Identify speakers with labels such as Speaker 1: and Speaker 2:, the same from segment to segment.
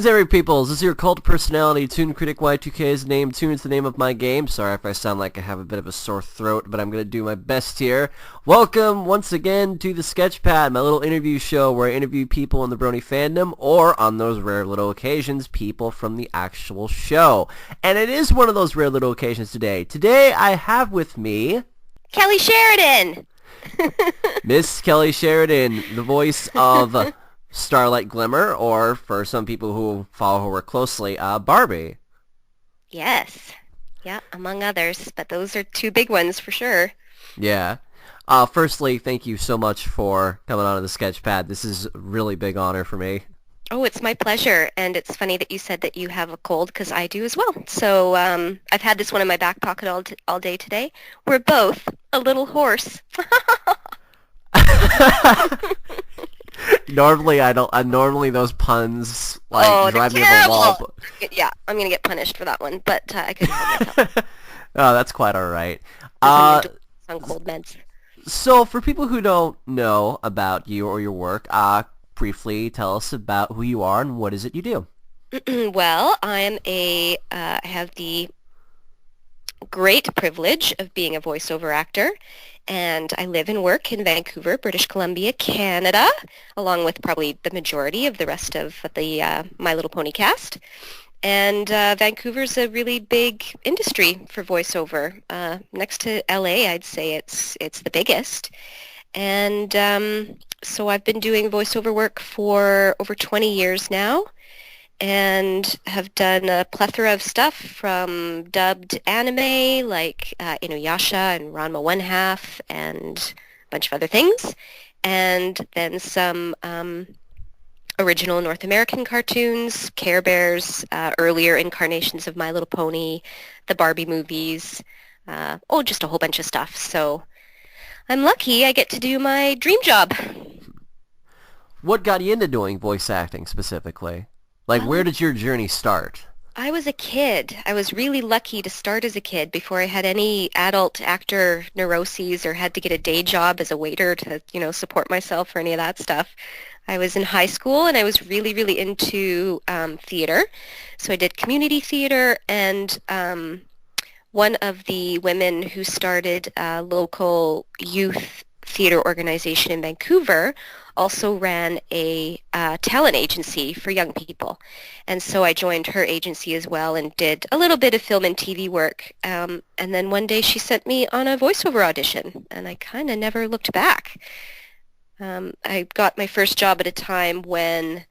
Speaker 1: Greetings, every peoples. This is your cult personality, Toon Critic Y2K's name. Toon is the name of my game. Sorry if I sound like I have a bit of a sore throat, but I'm going to do my best here. Welcome once again to the Sketchpad, my little interview show where I interview people in the Brony fandom, or on those rare little occasions, people from the actual show. And it is one of those rare little occasions today. Today I have with me
Speaker 2: Kelly Sheridan.
Speaker 1: Miss Kelly Sheridan, the voice of Starlight Glimmer, or for some people who follow her work closely, Barbie.
Speaker 2: Yes. Yeah, among others, but those are two big ones for sure.
Speaker 1: Yeah. Firstly, thank you so much for coming on to the Sketchpad. This is a really big honor for me.
Speaker 2: Oh, it's my pleasure, and it's funny that you said that you have a cold because I do as well. So I've had this one in my back pocket all day today. We're both a little hoarse.
Speaker 1: Normally, I don't. Normally, those puns
Speaker 2: Oh, they're
Speaker 1: drive me up the wall.
Speaker 2: terrible. Yeah, I'm gonna get punished for that one, but I couldn't help myself.
Speaker 1: Oh, that's quite all right.
Speaker 2: Because I'm
Speaker 1: Uh,
Speaker 2: usually on cold meds.
Speaker 1: so for people who don't know about you or your work, briefly tell us about who you are and what is it you do.
Speaker 2: Well, I have the great privilege of being a voiceover actor, and I live and work in Vancouver, British Columbia, Canada, along with probably the majority of the rest of the My Little Pony cast. And Vancouver's a really big industry for voiceover. Next to LA, I'd say it's the biggest. And so I've been doing voiceover work for over 20 years now, and have done a plethora of stuff from dubbed anime like Inuyasha and Ranma One Half and a bunch of other things, and then some original North American cartoons, Care Bears, earlier incarnations of My Little Pony, the Barbie movies, just a whole bunch of stuff. So I'm lucky I get to do my dream job.
Speaker 1: What got you into doing voice acting specifically? Like, where
Speaker 2: Um,
Speaker 1: did your journey start?
Speaker 2: I was a kid. I was really lucky to start as a kid before I had any adult actor neuroses or had to get a day job as a waiter to, support myself or any of that stuff. I was in high school and I was really, really into theater. So I did community theater, and one of the women who started a local youth theater organization in Vancouver also ran a talent agency for young people. And so I joined her agency as well and did a little bit of film and TV work. And then one day she sent me on a voiceover audition, and I kind of never looked back. I got my first job at a time when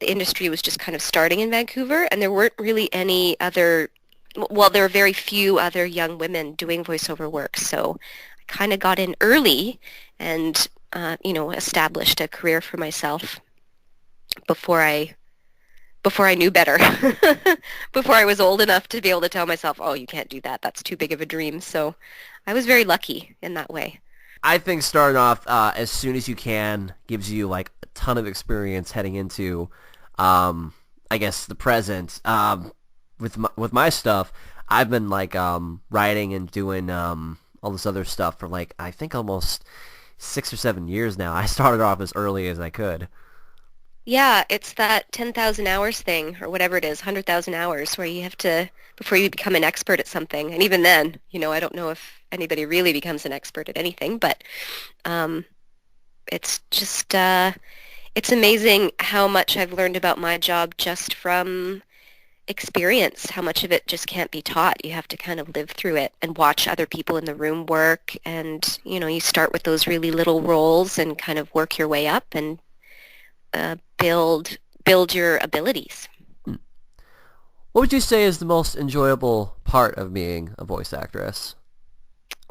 Speaker 2: the industry was just kind of starting in Vancouver, and there weren't really any other, well, there were very few other young women doing voiceover work. So I kind of got in early and established a career for myself before I knew better, before I was old enough to be able to tell myself, oh, you can't do that. That's too big of a dream. So I was very lucky in that way.
Speaker 1: I think starting off as soon as you can gives you like a ton of experience heading into, I guess, the present. With my stuff, I've been like writing and doing all this other stuff for like I think almost 6 or 7 years now. I started off as early as I could.
Speaker 2: Yeah, it's that 10,000 hours thing or whatever it is, 100,000 hours where you have to, before you become an expert at something. And even then, I don't know if anybody really becomes an expert at anything, but um, it's just, it's amazing how much I've learned about my job just from experience, how much of it just can't be taught. You have to kind of live through it and watch other people in the room work. And, you start with those really little roles and kind of work your way up and build your abilities.
Speaker 1: What would you say is the most enjoyable part of being a voice actress?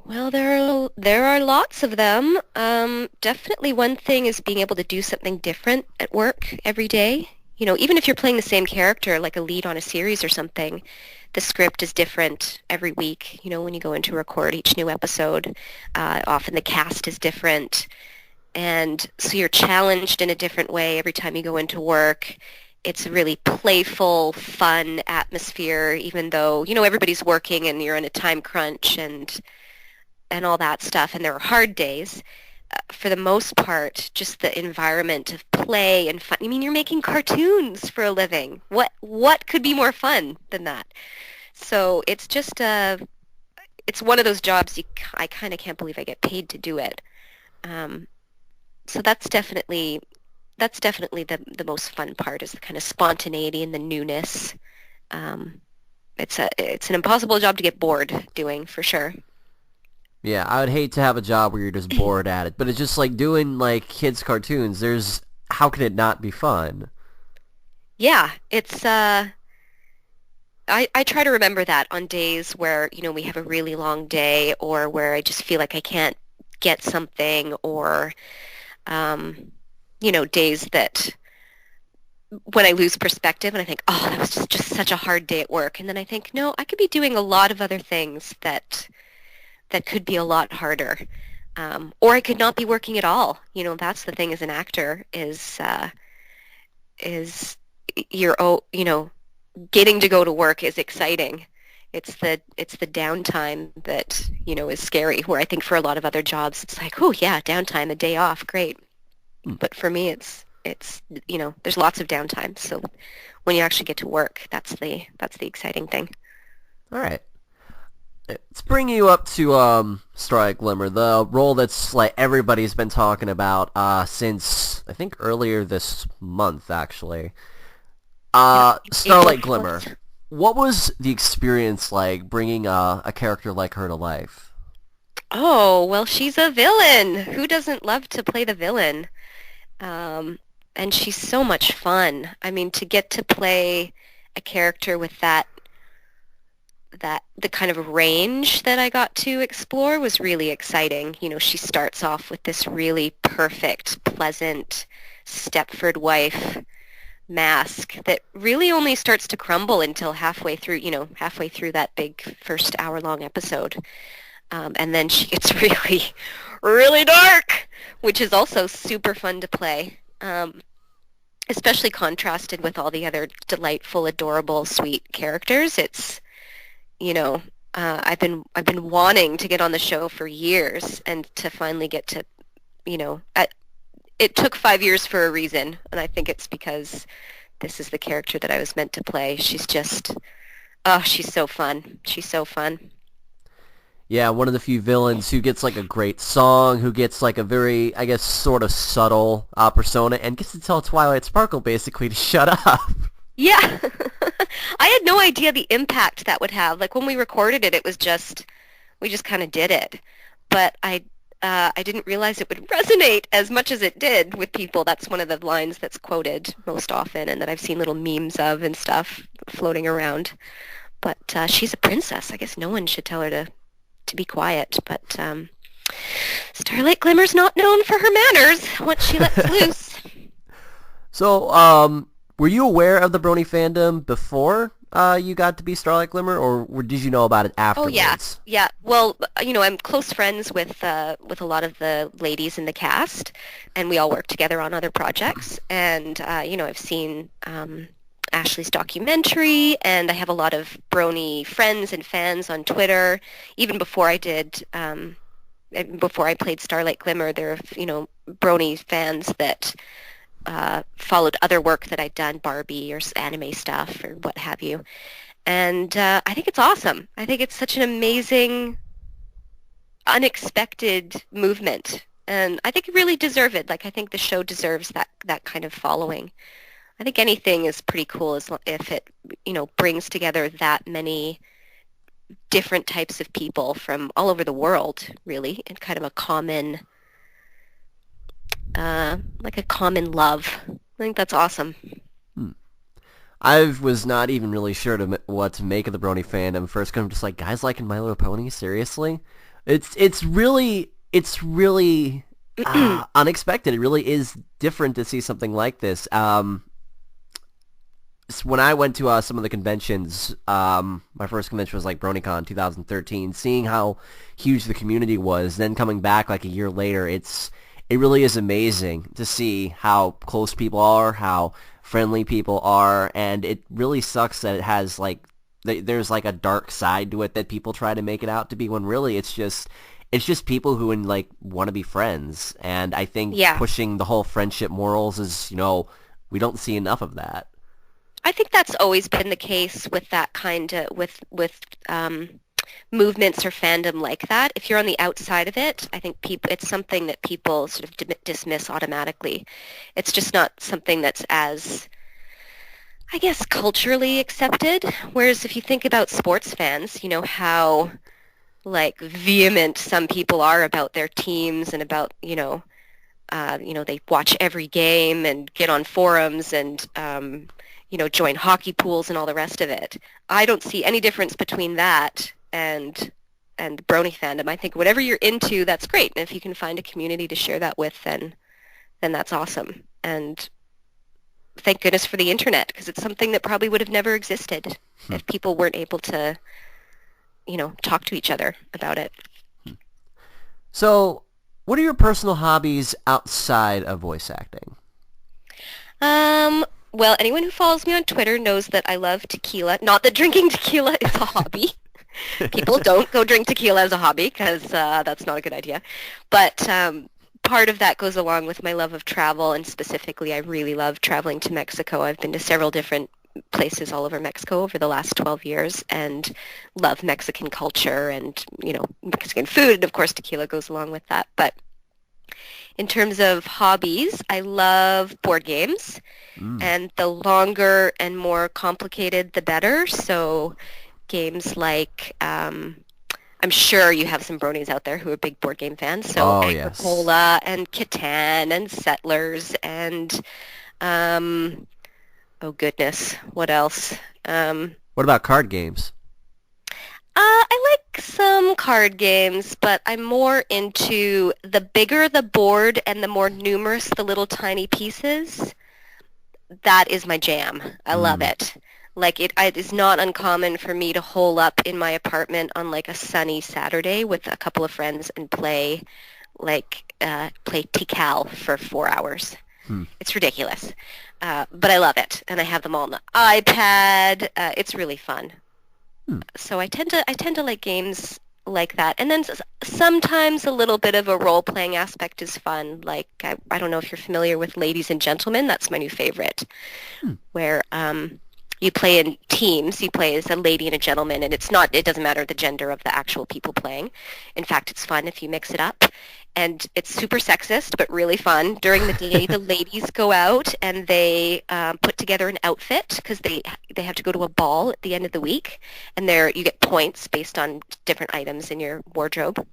Speaker 2: Well, there are lots of them. Definitely one thing is being able to do something different at work every day. Even if you're playing the same character, like a lead on a series or something, the script is different every week. When you go in to record each new episode, often the cast is different. And so you're challenged in a different way every time you go into work. It's a really playful, fun atmosphere, even though, everybody's working and you're in a time crunch and all that stuff, and there are hard days. for the most part, just the environment of play and fun. I mean, you're making cartoons for a living. What could be more fun than that? So it's just it's one of those jobs I kind of can't believe I get paid to do it. Um, so that's definitely the most fun part is the kind of spontaneity and the newness. Um, it's an impossible job to get bored doing for sure.
Speaker 1: Yeah, I would hate to have a job where you're just bored at it, but it's just like doing like kids cartoons. There's how can it not be fun?
Speaker 2: Yeah, it's I try to remember that on days where, we have a really long day or where I just feel like I can't get something or days that when I lose perspective and I think, oh, that was just such a hard day at work. And then I think, no, I could be doing a lot of other things that could be a lot harder. Or I could not be working at all. That's the thing as an actor is you're, getting to go to work is exciting. It's the downtime that, is scary, where I think for a lot of other jobs, it's like, oh yeah, downtime, a day off, great.
Speaker 1: Hmm.
Speaker 2: But for me, there's lots of downtime. So when you actually get to work, that's the exciting thing.
Speaker 1: All right. Let's bring you up to Starlight Glimmer, the role that's like everybody's been talking about since I think earlier this month, actually.
Speaker 2: Yeah, April
Speaker 1: Starlight Glimmer.
Speaker 2: 4th.
Speaker 1: What was the experience like bringing a character like her to life?
Speaker 2: Oh, well, she's a villain. Who doesn't love to play the villain? Um, and she's so much fun. I mean, to get to play a character with that the kind of range that I got to explore was really exciting. She starts off with this really perfect, pleasant Stepford wife mask that really only starts to crumble until halfway through that big first hour-long episode. And then she gets really, really dark, which is also super fun to play, especially contrasted with all the other delightful, adorable, sweet characters. It's, you know, I've been wanting to get on the show for years, and to finally get to, it took 5 years for a reason, and I think it's because this is the character that I was meant to play. She's just, oh, she's so fun. She's so fun.
Speaker 1: Yeah, one of the few villains who gets like a great song, who gets like a very, I guess, sort of subtle persona, and gets to tell Twilight Sparkle basically to shut up.
Speaker 2: Yeah. I had no idea the impact that would have. Like when we recorded it, we just kind of did it. But I didn't realize it would resonate as much as it did with people. That's one of the lines that's quoted most often and that I've seen little memes of and stuff floating around. But she's a princess. I guess no one should tell her to be quiet. But Starlight Glimmer's not known for her manners once she lets loose.
Speaker 1: So, were you aware of the Brony fandom before you got to be Starlight Glimmer, or did you know about it
Speaker 2: Oh yeah,
Speaker 1: afterwards?
Speaker 2: yeah. Well, I'm close friends with a lot of the ladies in the cast, and we all work together on other projects. And I've seen Ashley's documentary, and I have a lot of Brony friends and fans on Twitter. Even before I did, before I played Starlight Glimmer, there are Brony fans that followed other work that I'd done, Barbie or anime stuff or what have you. And I think it's awesome. I think it's such an amazing, unexpected movement. And I think it really deserves it. Like, I think the show deserves that kind of following. I think anything is pretty cool if it, brings together that many different types of people from all over the world, really, in kind of a common, like a common love. I think that's awesome.
Speaker 1: Hmm. I was not even really sure what to make of the Brony fandom first, because I'm just like, guys liking My Little Pony? Seriously? It's really unexpected. It really is different to see something like this. When I went to some of the conventions, my first convention was like BronyCon 2013, seeing how huge the community was, then coming back like a year later, it really is amazing to see how close people are, how friendly people are, and it really sucks that it has like there's like a dark side to it that people try to make it out to be, when really it's just people who like want to be friends, and I think
Speaker 2: Yeah.
Speaker 1: pushing the whole friendship morals is, we don't see enough of that.
Speaker 2: I think that's always been the case with that kind of with movements or fandom like that. If you're on the outside of it, I think it's something that people sort of dismiss automatically. It's just not something that's as, I guess, culturally accepted. Whereas if you think about sports fans, how like vehement some people are about their teams and about, they watch every game and get on forums and, join hockey pools and all the rest of it. I don't see any difference between that and Brony fandom. I think whatever you're into, that's great. And if you can find a community to share that with, then that's awesome. And thank goodness for the internet, because it's something that probably would have never existed if people weren't able to, talk to each other about it.
Speaker 1: So, what are your personal hobbies outside of voice acting?
Speaker 2: Well, anyone who follows me on Twitter knows that I love tequila. Not that drinking tequila is a hobby. People don't go drink tequila as a hobby because that's not a good idea. But part of that goes along with my love of travel, and specifically I really love traveling to Mexico. I've been to several different places all over Mexico over the last 12 years and love Mexican culture and, Mexican food. And of course, tequila goes along with that. But in terms of hobbies, I love board games, and the longer and more complicated, the better. So games like, I'm sure you have some bronies out there who are big board game fans. So
Speaker 1: Oh, yes.
Speaker 2: Agricola and Catan and Settlers and, oh goodness, what else?
Speaker 1: What about card games?
Speaker 2: I like some card games, but I'm more into the bigger the board and the more numerous the little tiny pieces. That is my jam. I love it. Like it is not uncommon for me to hole up in my apartment on like a sunny Saturday with a couple of friends and play Tikal for 4 hours. It's ridiculous, but I love it, and I have them all on the iPad. It's really fun. So I tend to like games like that, and then sometimes a little bit of a role-playing aspect is fun. Like I don't know if you're familiar with Ladies and Gentlemen. That's my new favorite, where you play in teams. You play as a lady and a gentleman, and it doesn't matter the gender of the actual people playing. In fact, it's fun if you mix it up. And it's super sexist, but really fun. During the day, the ladies go out and they put together an outfit because they have to go to a ball at the end of the week, and you get points based on different items in your wardrobe.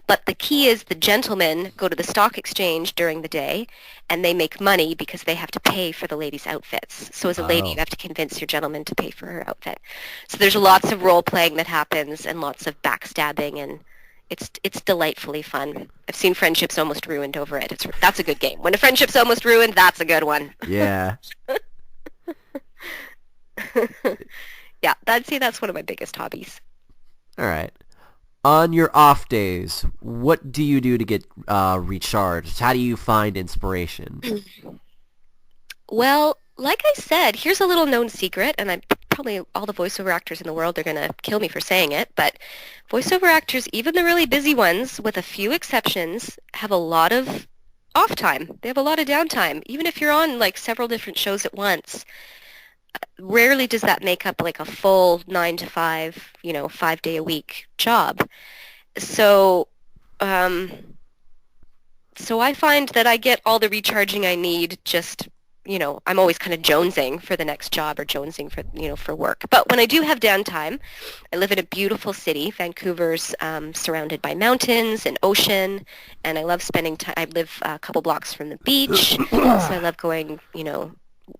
Speaker 2: But the key is the gentlemen go to the stock exchange during the day, and they make money because they have to pay for the ladies' outfits. So as a lady,
Speaker 1: Oh.
Speaker 2: you have to convince your gentleman to pay for her outfit. So there's lots of role-playing that happens and lots of backstabbing, and it's delightfully fun. I've seen friendships almost ruined over it. That's a good game. When a friendship's almost ruined, that's a good one.
Speaker 1: Yeah.
Speaker 2: Yeah, that's one of my biggest hobbies.
Speaker 1: All right. On your off days, what do you do to get recharged? How do you find inspiration?
Speaker 2: Well, like I said, here's a little known secret, and probably all the voiceover actors in the world are going to kill me for saying it, but voiceover actors, even the really busy ones, with a few exceptions, have a lot of off time. They have a lot of downtime. Even if you're on like several different shows at once, rarely does that make up like a full 9 to 5, 5-day-a-week job. So, so I find that I get all the recharging I need just, I'm always kind of jonesing for the next job or jonesing for, for work. But when I do have downtime, I live in a beautiful city. Vancouver's surrounded by mountains and ocean, and I love spending time. I live a couple blocks from the beach, so I love going,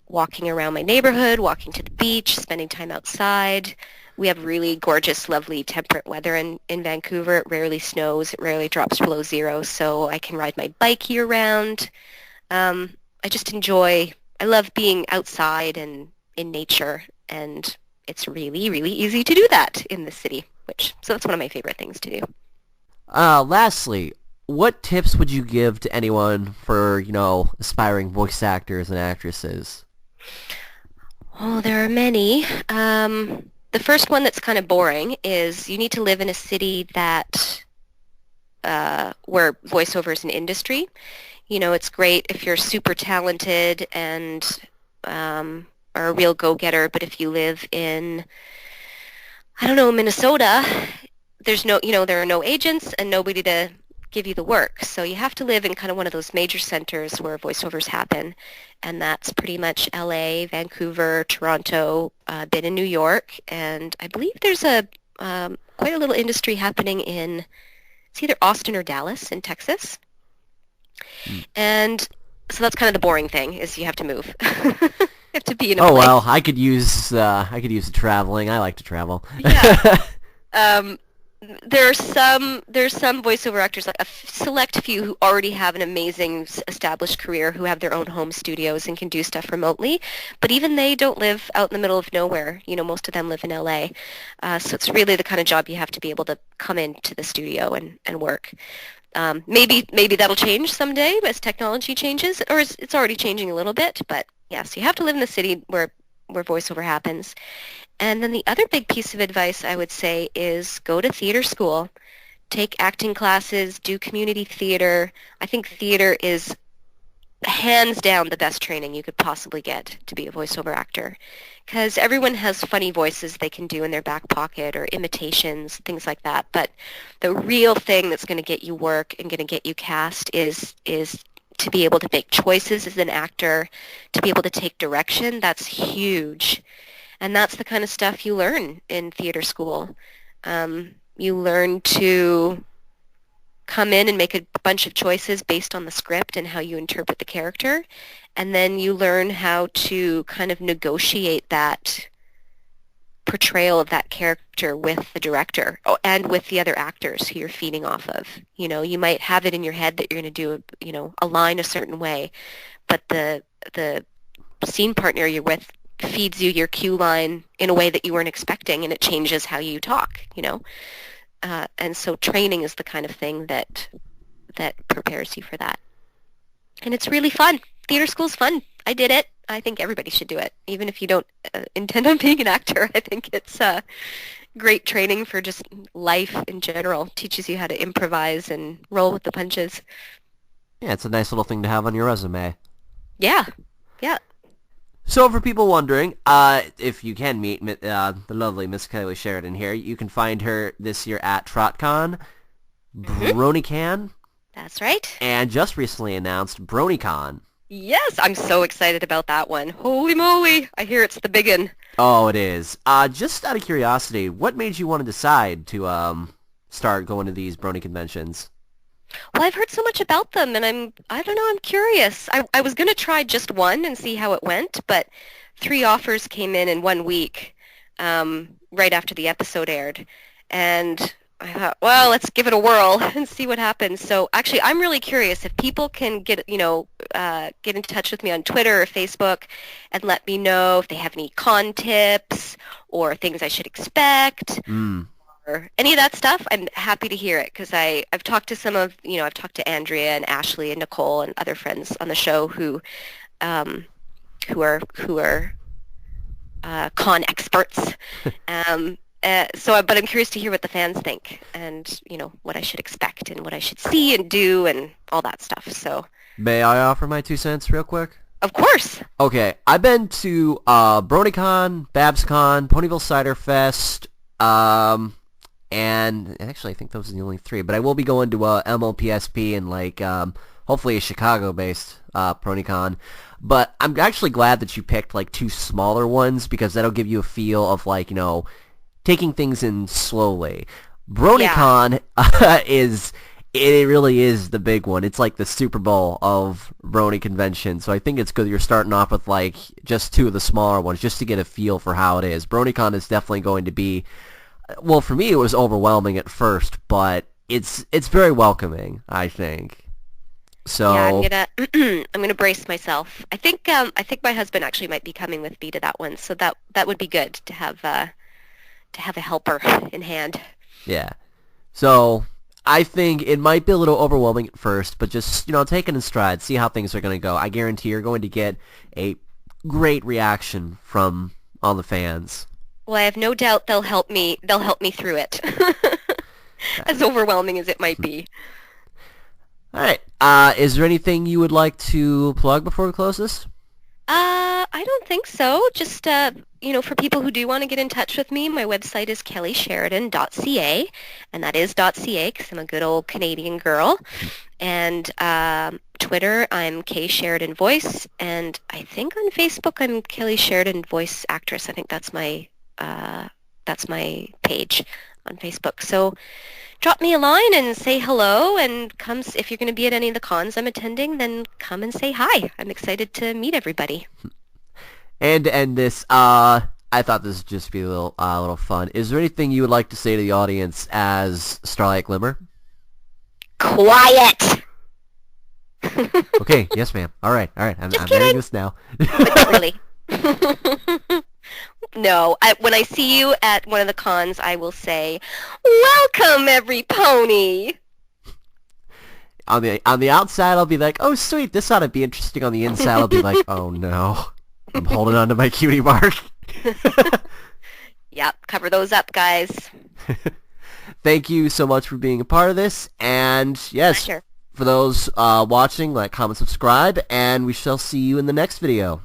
Speaker 2: walking around my neighborhood, walking to the beach, spending time outside. We have really gorgeous, lovely, temperate weather in Vancouver. It rarely snows. It rarely drops below zero, so I can ride my bike year-round. I love being outside and in nature, and it's really, really easy to do that in the city, so that's one of my favorite things to do.
Speaker 1: Lastly, what tips would you give to anyone for, aspiring voice actors and actresses?
Speaker 2: Oh, there are many. The first one that's kind of boring is you need to live in a city that where voiceover is an industry. You know, it's great if you're super talented and are a real go-getter, but if you live in, I don't know, Minnesota, there's no, you know, there are no agents and nobody to give you the work. So you have to live in kind of one of those major centers where voiceovers happen, and that's pretty much LA, Vancouver, Toronto, been in New York, and I believe there's a quite a little industry happening in it's either Austin or Dallas in Texas.
Speaker 1: Mm.
Speaker 2: And so that's kind of the boring thing is you have to move. You have to be in a
Speaker 1: Oh well,
Speaker 2: place.
Speaker 1: I could use the traveling. I like to travel.
Speaker 2: Yeah. Um, there's some voiceover actors, like a select few who already have an amazing established career, who have their own home studios and can do stuff remotely. But even they don't live out in the middle of nowhere. You know, most of them live in LA. So it's really the kind of job you have to be able to come into the studio and work. Maybe that'll change someday as technology changes, or it's already changing a little bit. But yeah, so you have to live in the city where voiceover happens. And then the other big piece of advice I would say is go to theater school, take acting classes, do community theater. I think theater is hands down the best training you could possibly get to be a voiceover actor, because everyone has funny voices they can do in their back pocket or imitations, things like that. But the real thing that's going to get you work and going to get you cast is to be able to make choices as an actor, to be able to take direction. That's huge. And that's the kind of stuff you learn in theater school. You learn to come in and make a bunch of choices based on the script and how you interpret the character. And then you learn how to kind of negotiate that portrayal of that character with the director and with the other actors who you're feeding off of. You know, you might have it in your head that you're going to do a line a certain way, but the scene partner you're with feeds you your cue line in a way that you weren't expecting, and it changes how you talk, you know. And so training is the kind of thing that prepares you for that. And it's really fun. Theater school's fun. I did it. I think everybody should do it, even if you don't intend on being an actor. I think it's great training for just life in general. Teaches you how to improvise and roll with the punches.
Speaker 1: Yeah, it's a nice little thing to have on your resume.
Speaker 2: Yeah, yeah.
Speaker 1: So for people wondering, if you can meet the lovely Miss Kylie Sheridan here, you can find her this year at TrotCon,
Speaker 2: Hmm.
Speaker 1: BronyCon,
Speaker 2: That's right.
Speaker 1: and just recently announced BronyCon.
Speaker 2: Yes, I'm so excited about that one. Holy moly! I hear it's the big one.
Speaker 1: Oh, it is. Just out of curiosity, what made you want to decide to start going to these Brony conventions?
Speaker 2: Well, I've heard so much about them, and I don't know, I'm curious. I was going to try just one and see how it went, but 3 offers came in 1 week, right after the episode aired. And I thought, well, let's give it a whirl and see what happens. So actually, I'm really curious if people can get in touch with me on Twitter or Facebook and let me know if they have any con tips or things I should expect
Speaker 1: Mm.
Speaker 2: or any of that stuff. I'm happy to hear it because I've talked to I've talked to Andrea and Ashley and Nicole and other friends on the show um, who are con experts. But I'm curious to hear what the fans think and, what I should expect and what I should see and do and all that stuff. So,
Speaker 1: May I offer my 2 cents real quick?
Speaker 2: of course.
Speaker 1: Okay, I've been to BronyCon, BabsCon, Ponyville Cider Fest, and actually I think those are the only 3. But I will be going to MLPSP and hopefully a Chicago-based BronyCon. But I'm actually glad that you picked 2 smaller ones because that'll give you a feel of taking things in slowly.
Speaker 2: Yeah.
Speaker 1: BronyCon it really is the big one. It's like the Super Bowl of Brony convention. So I think it's good you're starting off with just 2 of the smaller ones just to get a feel for how it is. BronyCon is definitely going to be, well, for me it was overwhelming at first, but it's very welcoming, I think.
Speaker 2: Yeah, I'm
Speaker 1: So
Speaker 2: gonna I'm gonna brace myself. I think my husband actually might be coming with me to that one, so that would be good to have a helper in hand.
Speaker 1: yeah. So I think it might be a little overwhelming at first, but just, take it in stride, see how things are going to go. I guarantee you're going to get a great reaction from all the fans.
Speaker 2: Well, I have no doubt they'll help me through it. as overwhelming as it might be.
Speaker 1: All right. Is there anything you would like to plug before we close this?
Speaker 2: I don't think so. Just, for people who do want to get in touch with me, my website is kellysheridan.ca, and that is .ca because I'm a good old Canadian girl. And Twitter, I'm K Sheridan Voice, and I think on Facebook I'm Kelly Sheridan Voice Actress. I think that's my page on Facebook. So drop me a line and say hello, and if you're going to be at any of the cons I'm attending, then come and say hi. I'm excited to meet everybody.
Speaker 1: And to end this, I thought this would just be a little fun. Is there anything you would like to say to the audience as Starlight Glimmer?
Speaker 2: Quiet!
Speaker 1: Okay, yes ma'am. All right. I'm
Speaker 2: kidding.
Speaker 1: ending this now.
Speaker 2: But not really. No, when I see you at one of the cons, I will say, "Welcome, every pony."
Speaker 1: On the outside, I'll be like, "Oh, sweet, this ought to be interesting." On the inside, I'll be like, "Oh no, I'm holding on to my cutie mark."
Speaker 2: Yep, cover those up, guys.
Speaker 1: Thank you so much for being a part of this, and yes,
Speaker 2: Pleasure.
Speaker 1: for those watching, like, comment, subscribe, and we shall see you in the next video.